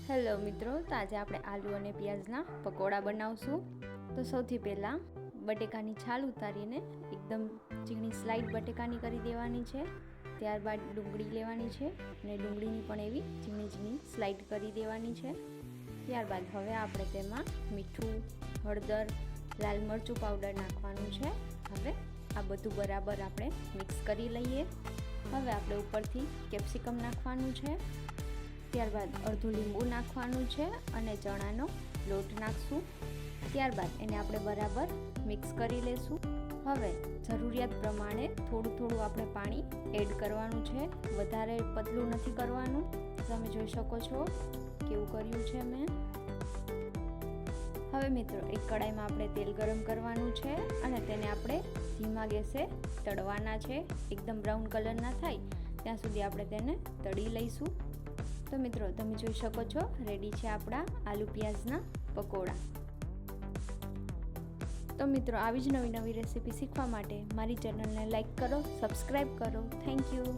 Hello મિત્રો, તો આજે આપણે આલુ અને પ્યાઝના પકોડા બનાવશું। તો સૌથી પહેલાં બટેકાની છાલ ઉતારીને એકદમ ઝીણી સ્લાઇડ બટેકાની કરી દેવાની છે। ત્યારબાદ ડુંગળી લેવાની છે અને ડુંગળીની પણ એવી ઝીણી ઝીણી સ્લાઇડ કરી દેવાની છે। ત્યારબાદ હવે આપણે તેમાં મીઠું, હળદર, લાલ મરચું પાવડર નાખવાનું છે। હવે આ બધું બરાબર આપણે મિક્સ કરી લઈએ। હવે આપણે ઉપરથી કેપ્સિકમ નાખવાનું છે। ત્યારબાદ અડધું લીંબુ નાખવાનું છે અને ચણાનો લોટ નાખશું। ત્યારબાદ એને આપણે બરાબર મિક્સ કરી લેશું। હવે જરૂરિયાત પ્રમાણે થોડું થોડું આપણે પાણી એડ કરવાનું છે, વધારે પતલું નથી કરવાનું। તમે જોઈ શકો છો કેવું કર્યું છે મેં। હવે મિત્રો એક કડાઈમાં આપણે તેલ ગરમ કરવાનું છે અને તેને આપણે ધીમા ગેસે તળવાના છે। એકદમ બ્રાઉન કલર ના થાય ત્યાં સુધી આપણે તેને તળી લઈશું। તો મિત્રો તમે જોઈ શકો છો રેડી છે આપણા આલુ પ્યાઝના પકોડા। તો મિત્રો આવી જ નવી નવી રેસીપી શીખવા માટે મારી ચેનલને લાઈક કરો, સબસ્ક્રાઈબ કરો। Thank you.